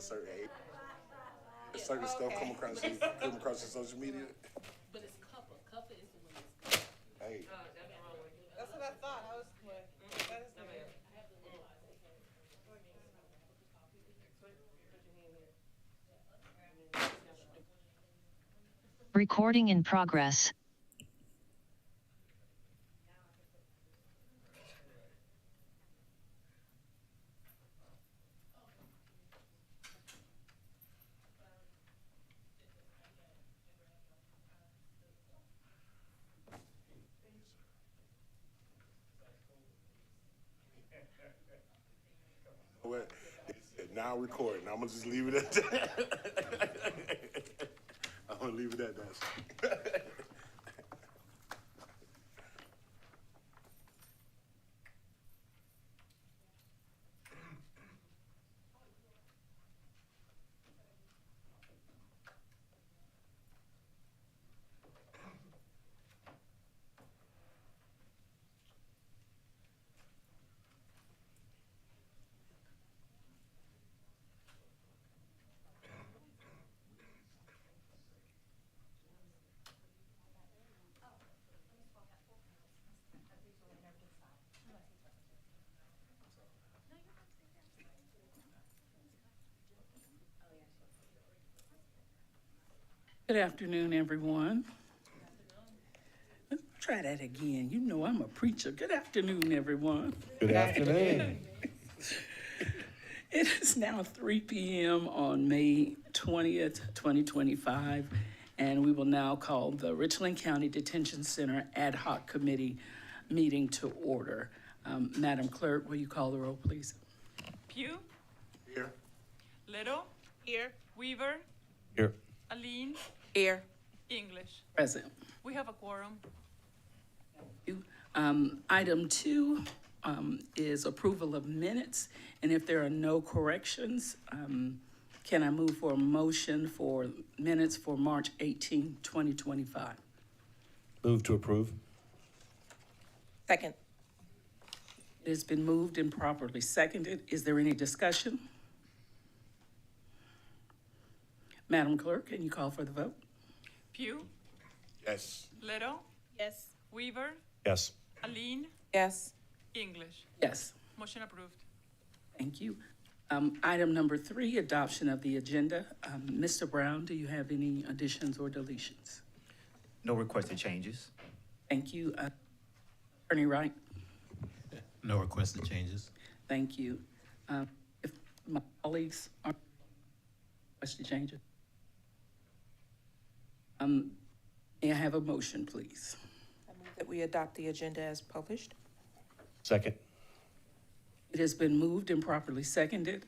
certain age, certain stuff come across your social media. But it's cuppa. Cuppa is the one that's cuppa. Hey, That's what I thought. I was like, that is weird. Recording in progress. what? Now recording. I'm gonna just leave it at that. I'm gonna leave it at that. Good afternoon, everyone. Let's try that again. You know I'm a preacher. Good afternoon, everyone. Good afternoon. It is now 3 p.m. on May 20th, 2025, and we will now call the Richland County Detention Center Ad Hoc Committee meeting to order. Madam Clerk, will you call the roll, please? Pugh, Here. Little, Here. Weaver, Here. Aline, Here. English. Present. We have a quorum. Item 2 is approval of minutes, and if there are no corrections, can I move for a motion for minutes for March 18, 2025? Move to approve. Second. It has been moved and properly seconded. Is there any discussion? Madam Clerk, can you call for the vote? Pugh, Yes. Little, Yes. Weaver, Yes. Aline, Yes. English. Yes, Motion approved. thank you. Item number 3, adoption of the agenda. Mr. Brown, do you have any additions or deletions? No requested changes. Thank you. Attorney Wright? No requested changes. Thank you. If my colleagues are requested changes. May I have a motion, please? I move that we adopt the agenda as published. Second. It has been moved and properly seconded.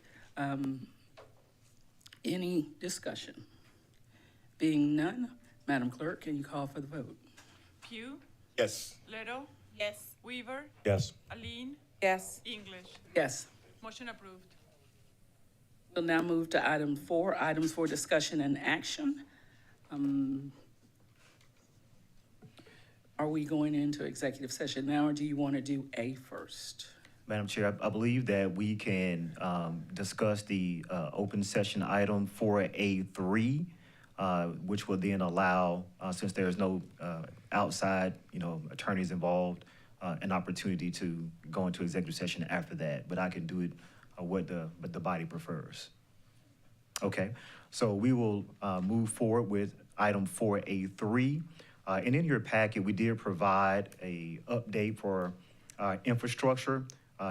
Any discussion? Being none, Madam Clerk, can you call for the vote? Pugh, Yes. Little, Yes. Weaver, Yes. Aline, Yes. English. Yes. Motion approved. We'll now move to item 4, items for discussion and action. Are we going into executive session now, or do you want to do A first? Madam Chair, I believe that we can discuss the open session item 4A3, which will then allow, since there is no outside, attorneys involved, an opportunity to go into executive session after that. But I can do it what the body prefers. Okay, so we will move forward with item 4A3. And in your packet, we did provide a update for infrastructure.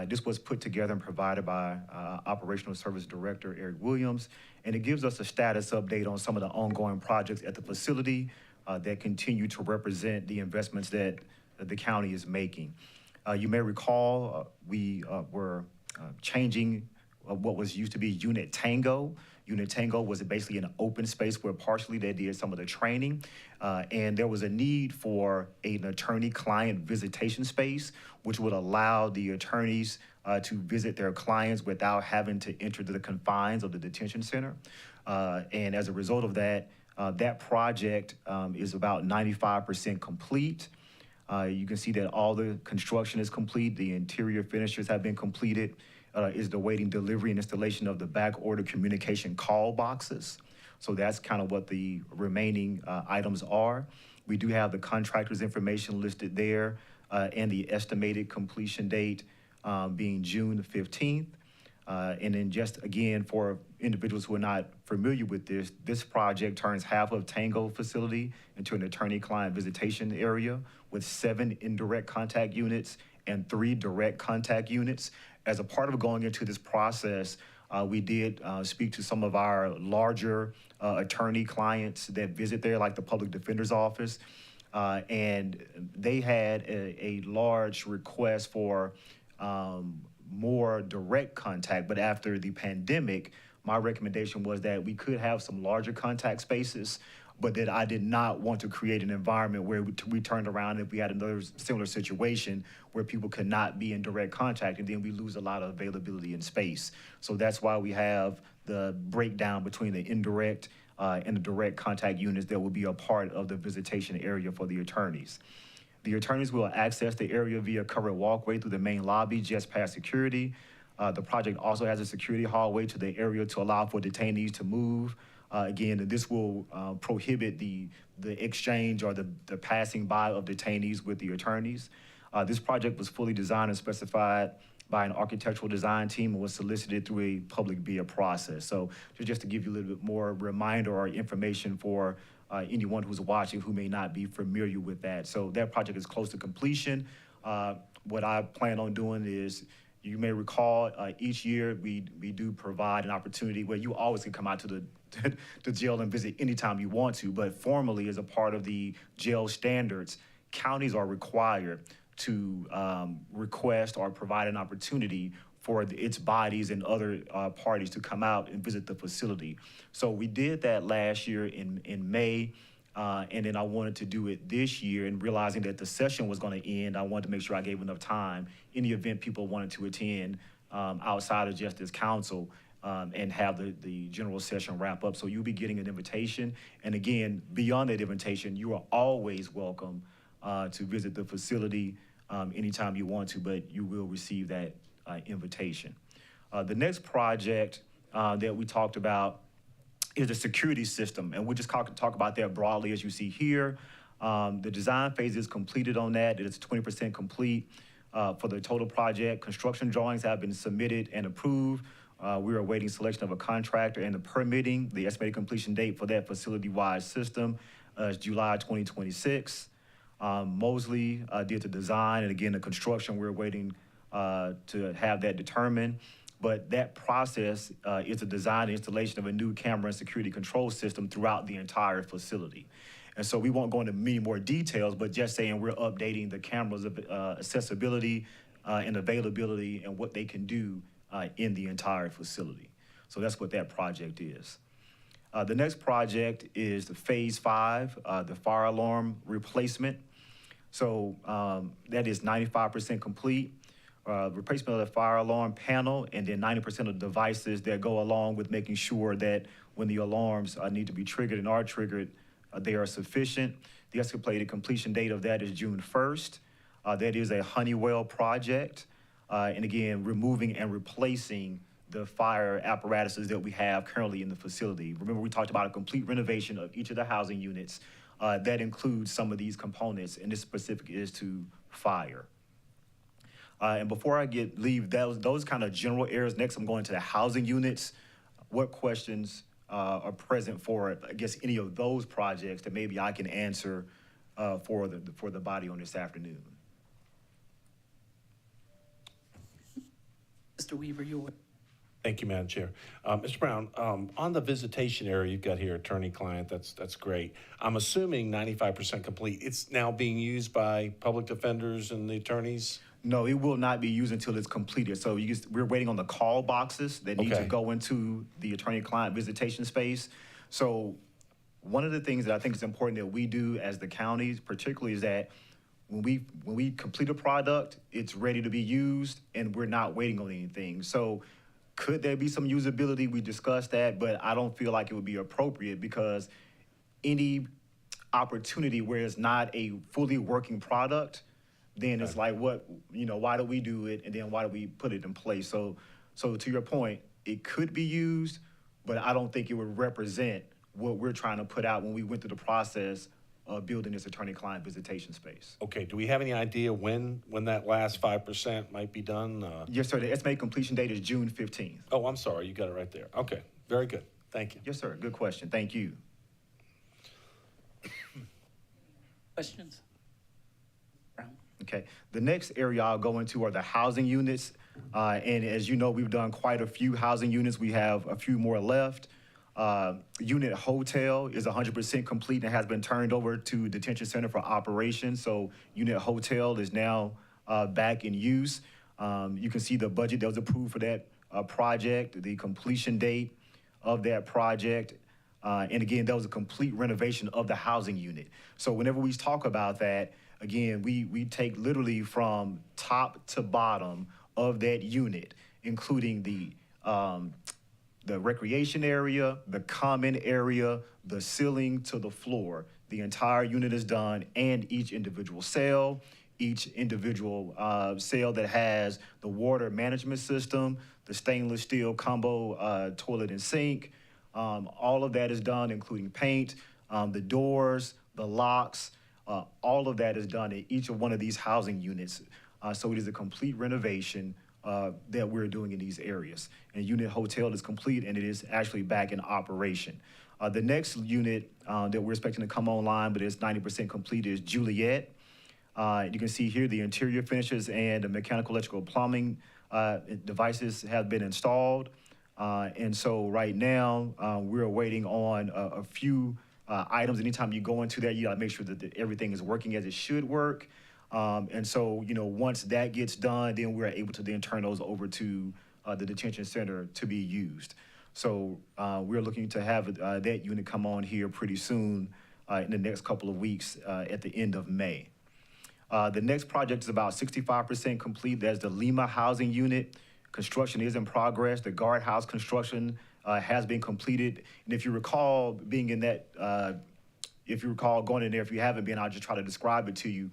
This was put together and provided by Operational Service Director Eric Williams, and it gives us a status update on some of the ongoing projects at the facility that continue to represent the investments that the county is making. You may recall we were changing what was used to be Unit Tango. Unit Tango was basically an open space where partially they did some of the training, and there was a need for an attorney-client visitation space, which would allow the attorneys to visit their clients without having to enter the confines of the detention center. And as a result of that, that project is about 95% complete. You can see that all the construction is complete. The interior finishes have been completed. is awaiting delivery and installation of the back order communication call boxes. So that's kind of what the remaining items are. We do have the contractor's information listed there and the estimated completion date being June 15th. And then just again, for individuals who are not familiar with this project turns half of Tango facility into an attorney-client visitation area with 7 indirect contact units and 3 direct contact units. As a part of going into this process, we did speak to some of our larger attorney clients that visit there, like the Public Defender's Office. And they had a large request for more direct contact, but after the pandemic, my recommendation was that we could have some larger contact spaces, but that I did not want to create an environment where we turned around if we had another similar situation where people could not be in direct contact, and then we lose a lot of availability in space. So that's why we have the breakdown between the indirect and the direct contact units that will be a part of the visitation area for the attorneys. The attorneys will access the area via covered walkway through the main lobby just past security. The project also has a security hallway to the area to allow for detainees to move. Again, this will prohibit the exchange or the passing by of detainees with the attorneys. This project was fully designed and specified by an architectural design team and was solicited through a public bid process. So just to give you a little bit more reminder or information for anyone who's watching who may not be familiar with that. So that project is close to completion. What I plan on doing is, you may recall, each year we do provide an opportunity where you always can come out to the jail and visit anytime you want to, but formally as a part of the jail standards, counties are required to request or provide an opportunity for its bodies and other parties to come out and visit the facility. So we did that last year in May, and then I wanted to do it this year, and realizing that the session was going to end, I wanted to make sure I gave enough time in the event people wanted to attend outside of Justice Council and have the general session wrap up. So you'll be getting an invitation. And again, beyond that invitation, you are always welcome to visit the facility anytime you want to, but you will receive that invitation. The next project that we talked about is the security system, and we'll just talk about that broadly as you see here. The design phase is completed on that. It is 20% complete for the total project. Construction drawings have been submitted and approved. We are awaiting selection of a contractor and the permitting. The estimated completion date for that facility-wide system is July 2026. Mosley did the design, and again, the construction, we're waiting to have that determined. But that process is the design and installation of a new camera and security control system throughout the entire facility. And so we won't go into many more details, but just saying we're updating the cameras of accessibility and availability and what they can do in the entire facility. So that's what that project is. The next project is the Phase 5, the fire alarm replacement. So that is 95% complete. Replacement of the fire alarm panel, and then 90% of the devices that go along with making sure that when the alarms need to be triggered and are triggered, they are sufficient. The estimated completion date of that is June 1st. That is a Honeywell project. And again, removing and replacing the fire apparatuses that we have currently in the facility. Remember, we talked about a complete renovation of each of the housing units. That includes some of these components, and this specific is to fire. And before I leave those kind of general areas, next I'm going to the housing units. What questions are present for, I guess, any of those projects that maybe I can answer for the body on this afternoon? Mr. Weaver, you're. Thank you, Madam Chair. Mr. Brown, on the visitation area, you've got here attorney-client, that's great. I'm assuming 95% complete. It's now being used by public defenders and the attorneys? No, it will not be used until it's completed. So we're waiting on the call boxes that need to go into the attorney-client visitation space. So one of the things that I think is important that we do as the counties, particularly, is that when we complete a product, it's ready to be used, and we're not waiting on anything. So could there be some usability? We discussed that, but I don't feel like it would be appropriate, because any opportunity where it's not a fully working product, then it's like, why do we do it, and then why do we put it in place? So So to your point, it could be used, but I don't think it would represent what we're trying to put out when we went through the process of building this attorney-client visitation space. Okay, do we have any idea when that last 5% might be done? Yes, sir. The estimated completion date is June 15th. Oh, I'm sorry, you got it right there. Okay, very good. Thank you. Yes, sir. Good question. Thank you. Questions? Brown? Okay. The next area I'll go into are the housing units. And as you know, we've done quite a few housing units. We have a few more left. Unit hotel is 100% complete and has been turned over to detention center for operations. So unit hotel is now back in use. You can see the budget that was approved for that project, the completion date of that project. And again, that was a complete renovation of the housing unit. So whenever we talk about that, again, we take literally from top to bottom of that unit, including the recreation area, the common area, the ceiling to the floor. The entire unit is done, and each individual cell, each individual cell that has the water management system, the stainless steel combo toilet and sink. All of that is done, including paint, the doors, the locks. All of that is done in each of one of these housing units. So it is a complete renovation that we're doing in these areas. And unit hotel is complete, and it is actually back in operation. The next unit that we're expecting to come online, but it's 90% complete, is Juliet. You can see here the interior finishes and the mechanical, electrical, plumbing devices have been installed. And so right now, we're waiting on a few items. Anytime you go into that, you gotta make sure that everything is working as it should work. And so, once that gets done, then we're able to then turn those over to the detention center to be used. So we're looking to have that unit come on here pretty soon in the next couple of weeks at the end of May. The next project is about 65% complete. That's the Lima housing unit. Construction is in progress. The guardhouse construction has been completed. And if you recall being in that, if you recall going in there, if you haven't been, I'll just try to describe it to you.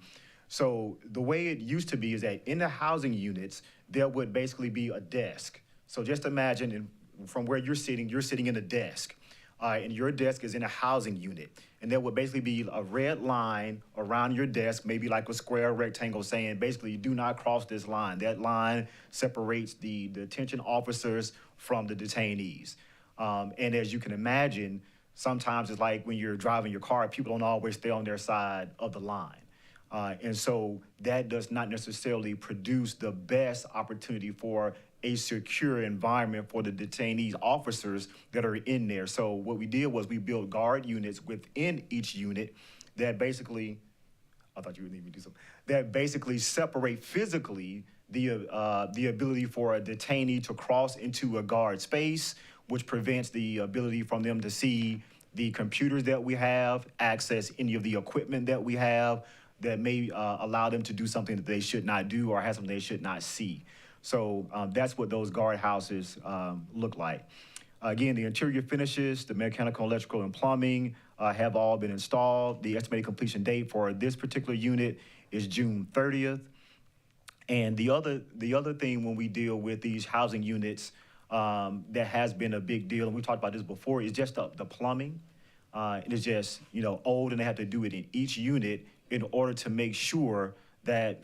So the way it used to be is that in the housing units, there would basically be a desk. So just imagine from where you're sitting in a desk. And your desk is in a housing unit. And there would basically be a red line around your desk, maybe like a square rectangle saying, basically, you do not cross this line. That line separates the detention officers from the detainees. And as you can imagine, sometimes it's like when you're driving your car, people don't always stay on their side of the line. And so that does not necessarily produce the best opportunity for a secure environment for the detainees officers that are in there. So what we did was we built guard units within each unit that basically, I thought you would need me to do something, that basically separate physically the ability for a detainee to cross into a guard space, which prevents the ability from them to see the computers that we have, access any of the equipment that we have that may allow them to do something that they should not do or have something they should not see. So that's what those guard houses look like. Again, the interior finishes, the mechanical, electrical, and plumbing have all been installed. The estimated completion date for this particular unit is June 30th. And the other thing when we deal with these housing units that has been a big deal, and we talked about this before, is just the plumbing. It is just old, and they have to do it in each unit in order to make sure that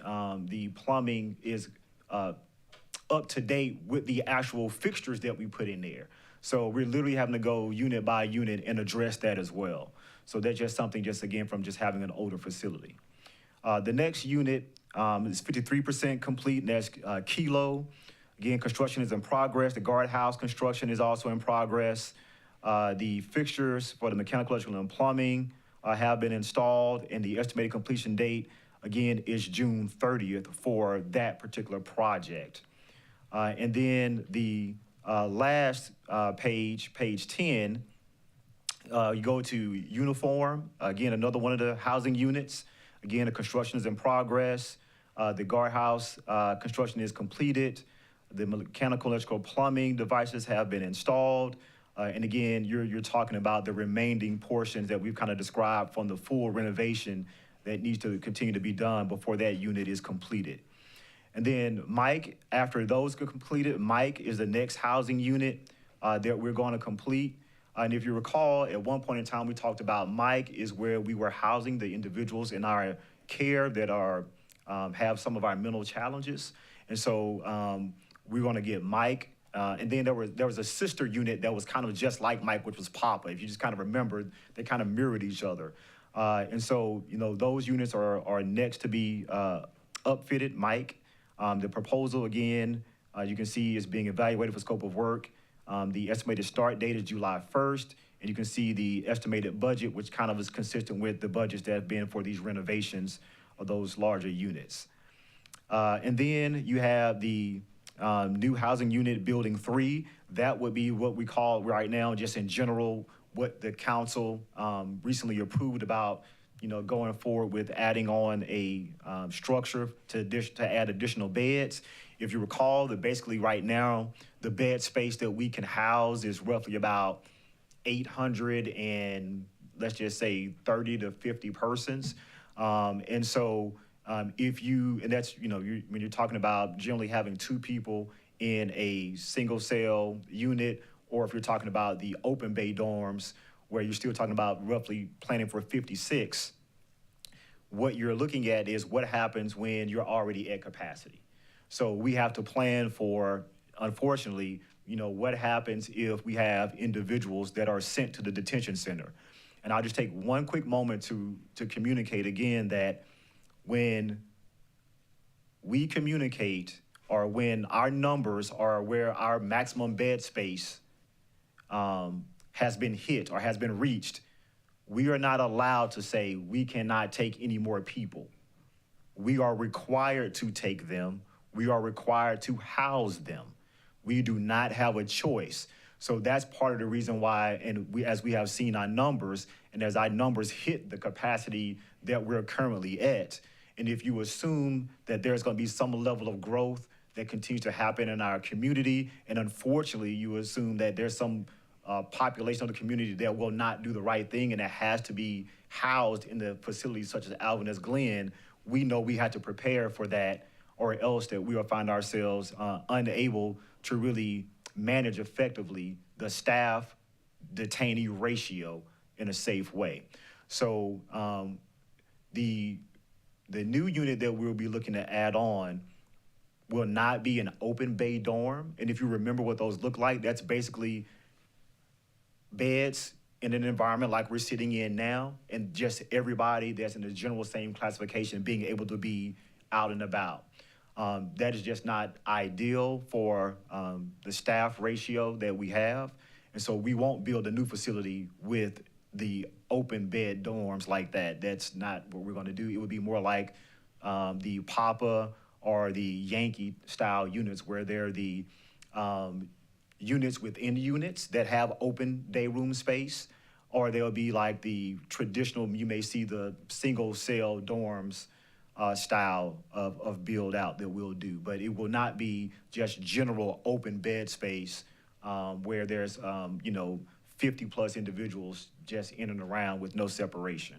the plumbing is up to date with the actual fixtures that we put in there. So we're literally having to go unit by unit and address that as well. So that's just something, just again, from just having an older facility. The next unit is 53% complete, and that's Kilo. Again, construction is in progress. The guardhouse construction is also in progress. The fixtures for the mechanical, electrical, and plumbing have been installed, and the estimated completion date, again, is June 30th for that particular project. And then the last page 10, you go to uniform. Again, another one of the housing units. Again, the construction is in progress. The guardhouse construction is completed. The mechanical, electrical, plumbing devices have been installed. And again, you're talking about the remaining portions that we've kind of described from the full renovation that needs to continue to be done before that unit is completed. And then Mike, after those get completed, Mike is the next housing unit that we're going to complete. And if you recall, at one point in time, we talked about Mike is where we were housing the individuals in our care that are have some of our mental challenges. And so we're going to get Mike. And then there was a sister unit that was kind of just like Mike, which was Papa. If you just kind of remember, they kind of mirrored each other. And so, those units are next to be upfitted, Mike. The proposal, again, you can see is being evaluated for scope of work. The estimated start date is July 1st, and you can see the estimated budget, which kind of is consistent with the budgets that have been for these renovations of those larger units. And then you have the new housing unit, Building 3. That would be what we call right now, just in general, what the council recently approved about going forward with adding on a structure to add additional beds. If you recall, that basically right now, the bed space that we can house is roughly about 800 and let's just say 30 to 50 persons. And so and that's, when you're talking about generally having 2 people in a single cell unit, or if you're talking about the open bay dorms, where you're still talking about roughly planning for 56, what you're looking at is what happens when you're already at capacity. So we have to plan for, unfortunately, what happens if we have individuals that are sent to the detention center. And I'll just take one quick moment to communicate again that when we communicate, or when our numbers are where our maximum bed space has been hit or has been reached, we are not allowed to say we cannot take any more people. We are required to take them. We are required to house them. We do not have a choice. So that's part of the reason why, and as we have seen our numbers, and as our numbers hit the capacity that we're currently at, and if you assume that there's going to be some level of growth that continues to happen in our community, and unfortunately you assume that there's some population of the community that will not do the right thing and that has to be housed in the facilities such as Alvarez Glen, we know we have to prepare for that, or else that we will find ourselves unable to really manage effectively the staff detainee ratio in a safe way. So the new unit that we'll be looking to add on will not be an open bay dorm. And if you remember what those look like, that's basically beds in an environment like we're sitting in now, and just everybody that's in the general same classification being able to be out and about. That is just not ideal for the staff ratio that we have. And so we won't build a new facility with the open bed dorms like that. That's not what we're gonna do. It would be more like the Papa or the Yankee style units, where they're the units within units that have open day room space, or they'll be like the traditional, you may see the single cell dorms style of build out that we'll do. But it will not be just general open bed space where there's 50 plus individuals just in and around with no separation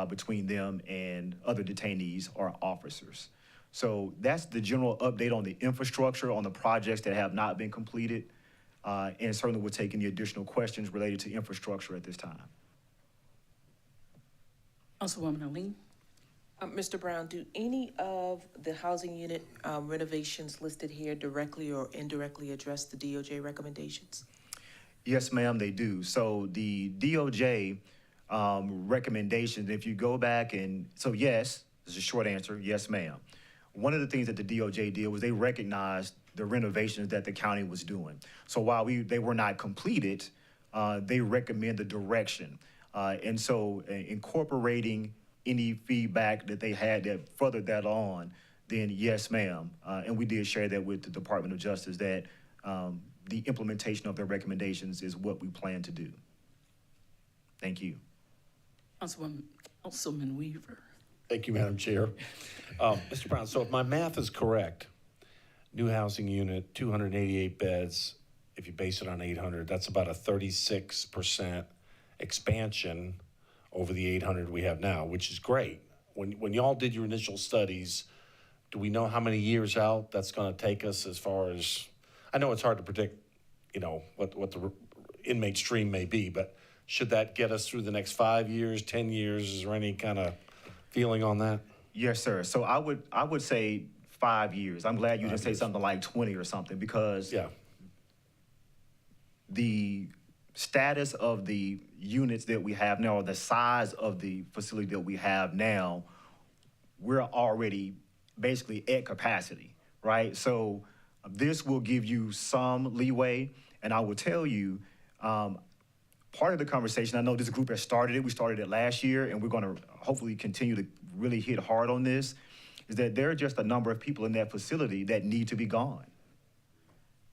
between them and other detainees or officers. So that's the general update on the infrastructure, on the projects that have not been completed. And certainly we'll take any additional questions related to infrastructure at this time. Councilwoman Aline? Mr. Brown, do any of the housing unit renovations listed here directly or indirectly address the DOJ recommendations? Yes, ma'am, they do. So the DOJ recommendations, if you go back so yes, this is a short answer, yes, ma'am. One of the things that the DOJ did was they recognized the renovations that the county was doing. So while they were not completed, they recommend the direction. And so incorporating any feedback that they had that furthered that on, then yes, ma'am. And we did share that with the Department of Justice, that the implementation of their recommendations is what we plan to do. Thank you. Councilman Weaver. Thank you, Madam Chair. Mr. Brown, so if my math is correct, new housing unit, 288 beds, if you base it on 800, that's about a 36% expansion over the 800 we have now, which is great. When y'all did your initial studies, do we know how many years out that's going to take us as far as, I know it's hard to predict, what the inmate stream may be, but should that get us through the next 5 years, 10 years? Is there any kind of feeling on that? Yes, sir. So I would say 5 years. I'm glad you didn't say something like 20 or something, because Yeah. the status of the units that we have now, or the size of the facility that we have now, we're already basically at capacity, right? So this will give you some leeway, and I will tell you, part of the conversation, I know this group has started it, we started it last year, and we're gonna hopefully continue to really hit hard on this, is that there are just a number of people in that facility that need to be gone.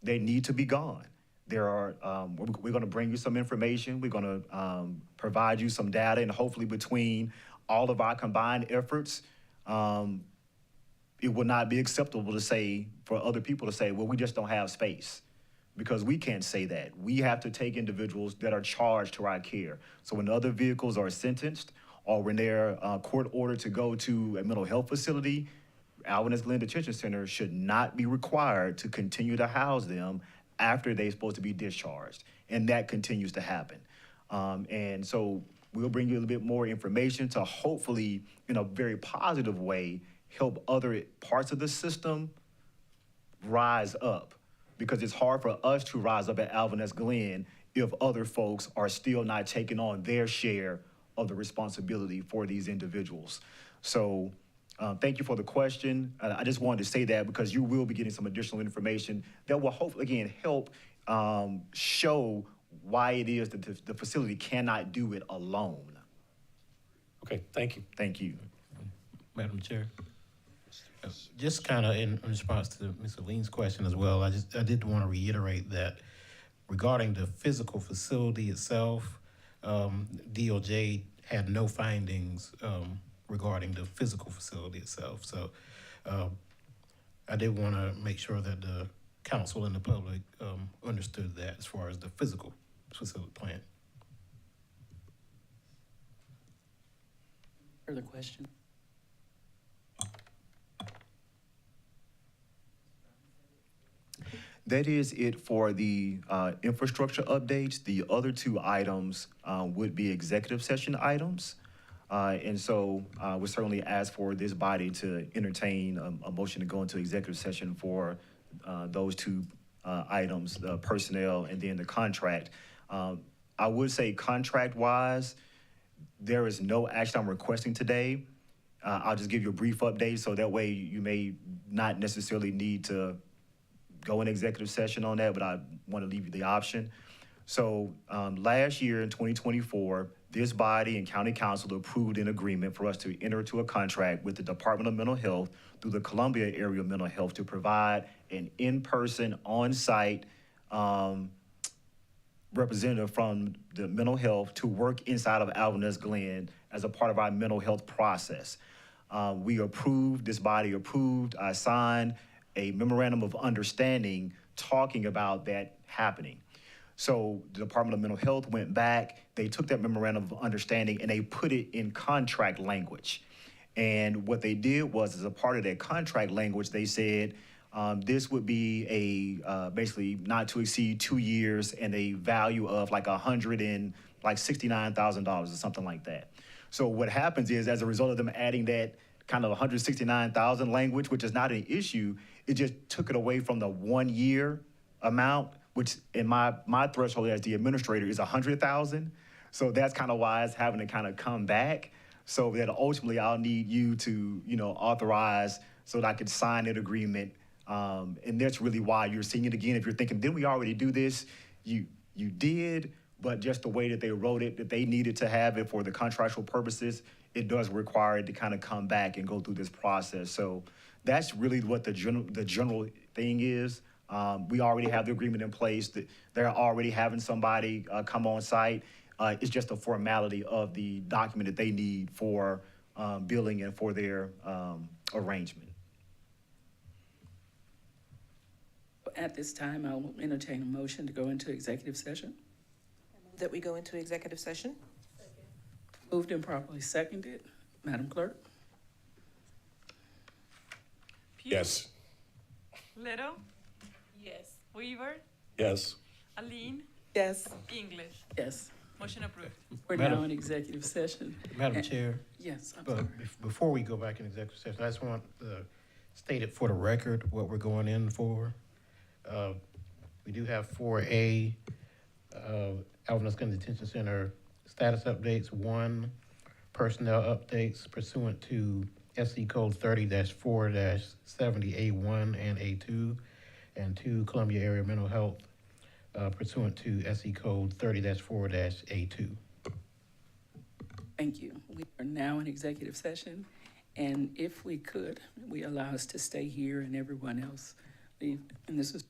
They need to be gone. There are, we're gonna bring you some information, we're gonna provide you some data, and hopefully between all of our combined efforts, it will not be acceptable to say, for other people to say, well, we just don't have space. Because we can't say that. We have to take individuals that are charged to our care. So when other vehicles are sentenced, or when they're court ordered to go to a mental health facility, Alvarez Glen Detention Center should not be required to continue to house them after they're supposed to be discharged. And that continues to happen. And so we'll bring you a little bit more information to hopefully, in a very positive way, help other parts of the system rise up. Because it's hard for us to rise up at Alvarez Glen if other folks are still not taking on their share of the responsibility for these individuals. So thank you for the question. I just wanted to say that because you will be getting some additional information that will hopefully, again, help show why it is that the facility cannot do it alone. Okay, thank you. Thank you. Madam Chair. Just kind of in response to Ms. Lean's question as well, I did want to reiterate that regarding the physical facility itself, DOJ had no findings regarding the physical facility itself. So I did want to make sure that the council and the public understood that as far as the physical facility plan. Further question? That is it for the infrastructure updates. The other two items would be executive session items. And so we certainly ask for this body to entertain a motion to go into executive session for those two items, the personnel and then the contract. I would say contract-wise, there is no action I'm requesting today. I'll just give you a brief update so that way you may not necessarily need to go in executive session on that, but I want to leave you the option. So last year in 2024, this body and county council approved an agreement for us to enter into a contract with the Department of Mental Health through the Columbia Area Mental Health to provide an in-person, on-site representative from the mental health to work inside of Alvarez Glen as a part of our mental health process. We approved, this body approved, I signed a memorandum of understanding talking about that happening. So the Department of Mental Health went back, they took that memorandum of understanding and they put it in contract language. And what they did was, as a part of that contract language, they said this would be a basically not to exceed 2 years and a value of like $169,000 or something like that. So what happens is, as a result of them adding that kind of 169,000 language, which is not an issue, it just took it away from the 1 year amount, which in my threshold as the administrator is 100,000. So that's kind of why it's having to kind of come back. So that ultimately I'll need you to, authorize so that I could sign that agreement. And that's really why you're seeing it again. If you're thinking, didn't we already do this? You did, but just the way that they wrote it, that they needed to have it for the contractual purposes, it does require it to kind of come back and go through this process. So that's really what the general thing is. We already have the agreement in place. That they're already having somebody come on site. It's just a formality of the document that they need for billing and for their arrangement. At this time, I will entertain a motion to go into executive session. That we go into executive session? Moved and properly seconded. Madam Clerk? Pugh. Yes. Little, Yes. Weaver, Yes. Aline, Yes. English. Yes, Motion approved. we're Madam- now in executive session. Madam And- Chair, Yes, I'm but sorry. before we go back in executive session, I just want to state it for the record, what we're going in for. We do have 4A, Alvin County Detention Center status updates. 1, personnel updates pursuant to SC Code 30-4-70A1 and A2, and 2, Columbia Area Mental Health pursuant to SC Code 30-4-A2. Thank you. We are now in executive session, and if we could, we allow us to stay here and everyone else leave. And this is.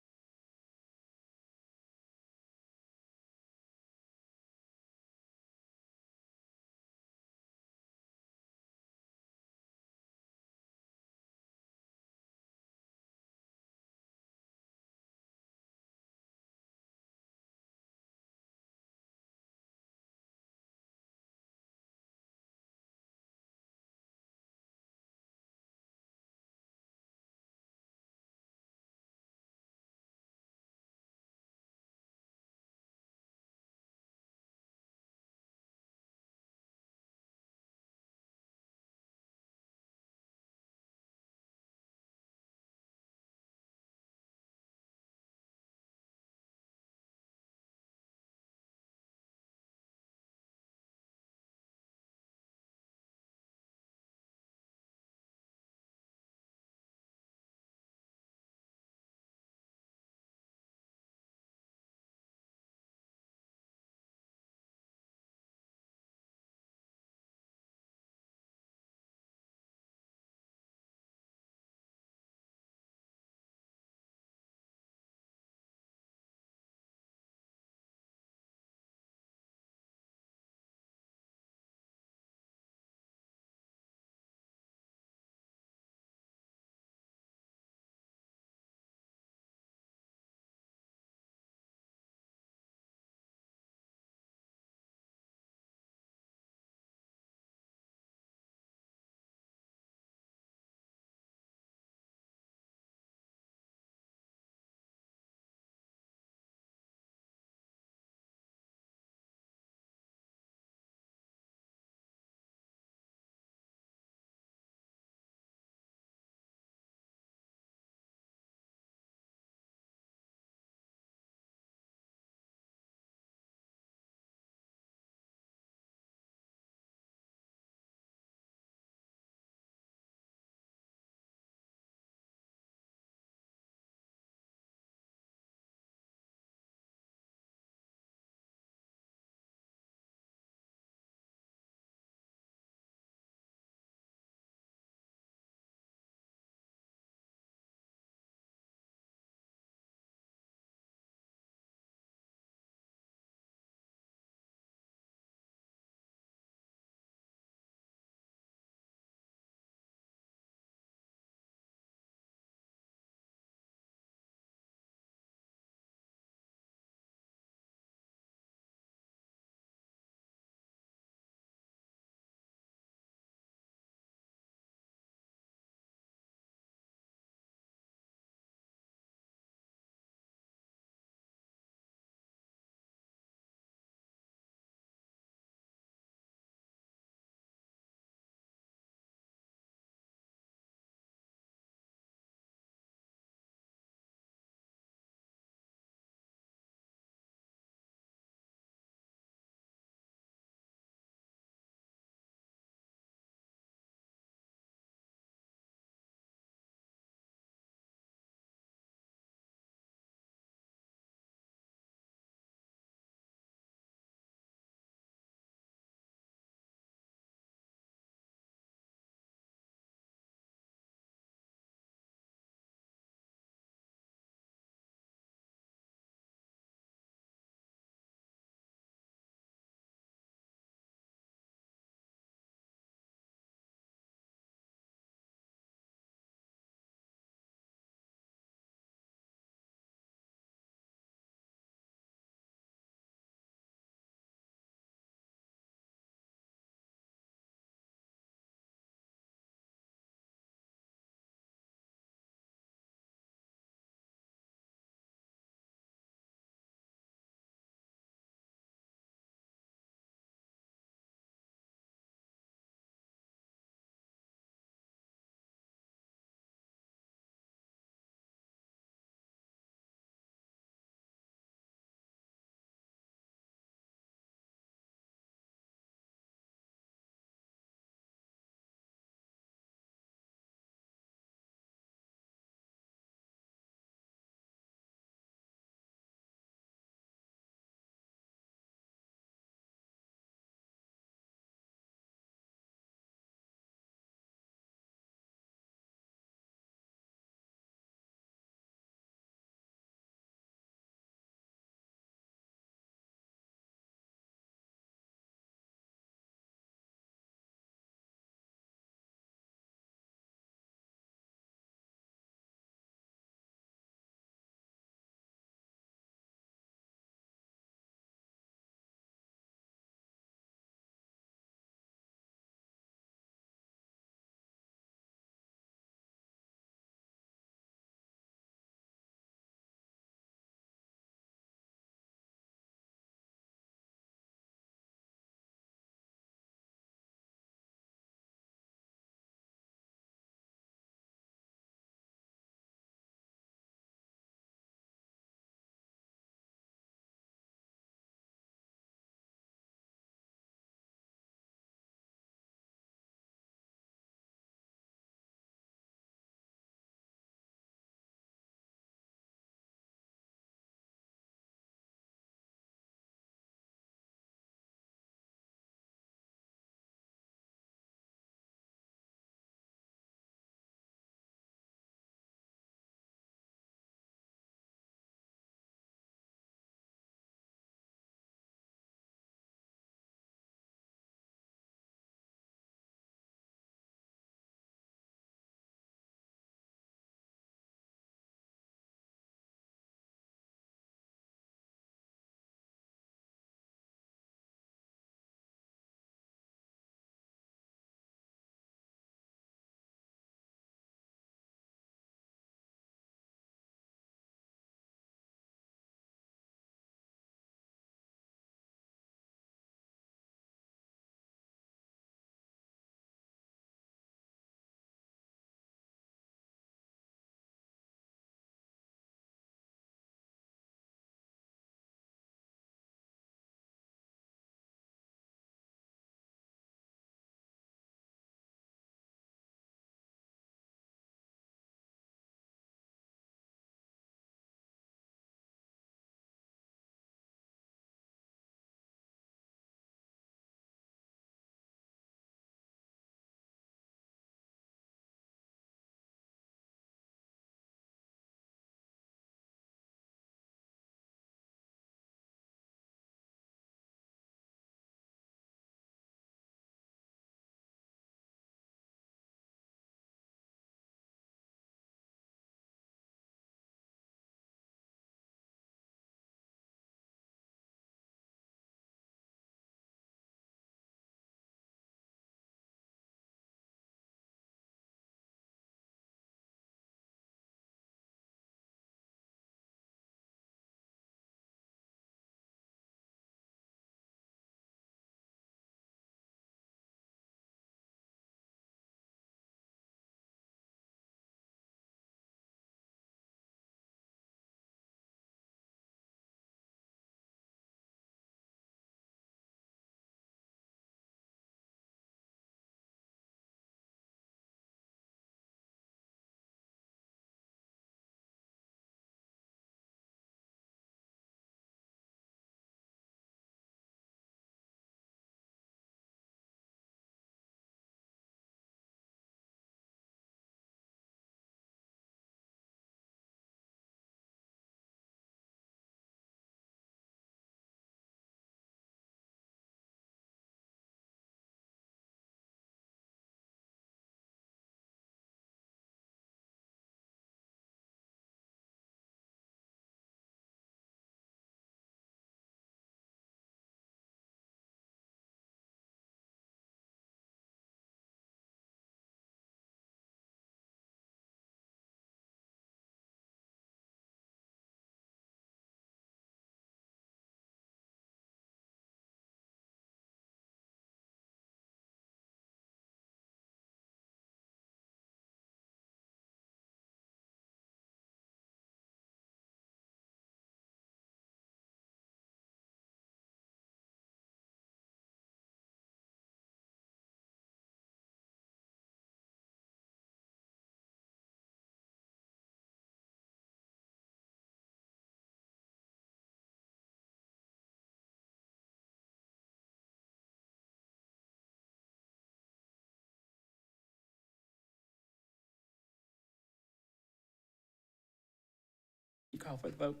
call for the vote.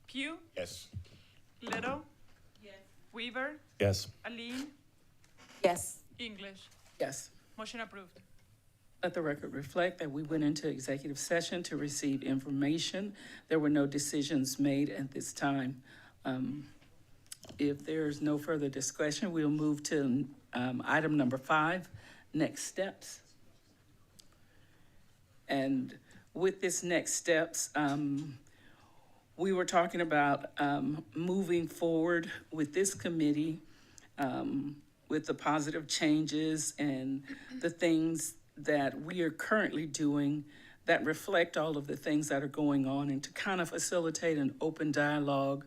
Pugh, Yes. Little. Yes. Weaver, Yes. Aline, Yes. English. Yes. Motion approved. Let the record reflect that we went into executive session to receive information. There were no decisions made at this time. If there's no further discussion, we'll move to item number 5, next steps. And with this next steps, we were talking about moving forward with this committee with the positive changes and the things that we are currently doing that reflect all of the things that are going on, and to kind of facilitate an open dialogue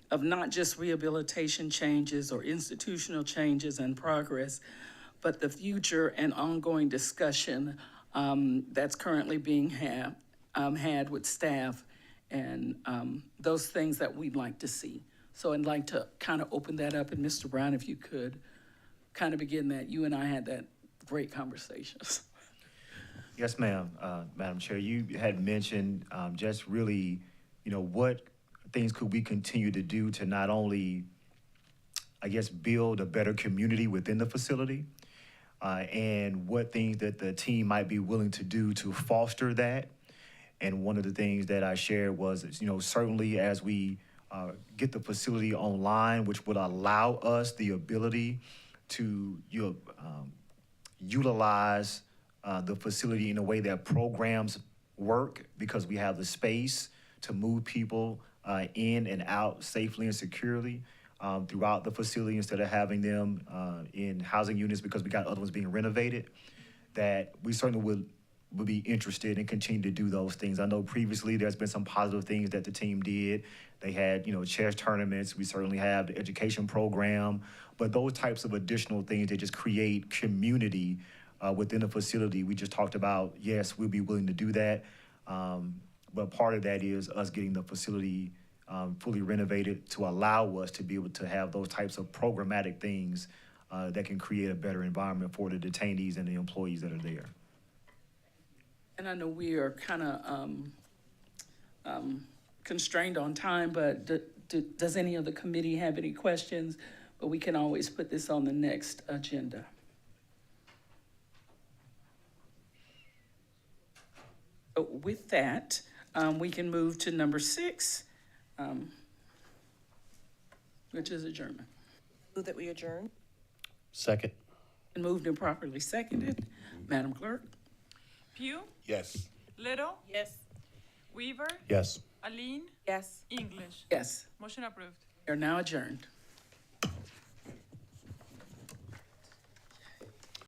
of not just rehabilitation changes or institutional changes and progress, but the future and ongoing discussion that's currently being had with staff, and those things that we'd like to see. So I'd like to kind of open that up, and Mr. Brown, if you could kind of begin that. You and I had that great conversation. Yes, ma'am. Madam Chair, you had mentioned just really, what things could we continue to do to not only, I guess, build a better community within the facility, and what things that the team might be willing to do to foster that. And one of the things that I shared was, certainly as we get the facility online, which would allow us the ability to utilize the facility in a way that programs work, because we have the space to move people in and out safely and securely throughout the facility, instead of having them in housing units because we got other ones being renovated, that we certainly would be interested in continuing to do those things. I know previously there's been some positive things that the team did. They had, chess tournaments. We certainly have the education program, but those types of additional things that just create community within the facility. We just talked about, yes, we'll be willing to do that. But part of that is us getting the facility fully renovated to allow us to be able to have those types of programmatic things that can create a better environment for the detainees and the employees that are there. And I know we are kind of constrained on time, but does any of the committee have any questions? But we can always put this on the next agenda. So with that, we can move to number 6, which is adjournment. Move that we adjourn. Second. And moved and properly seconded. Madam Clerk? Pugh, Yes. Little, Yes. Weaver, Yes. Aline, Yes. English. Yes, Motion approved. we are now adjourned.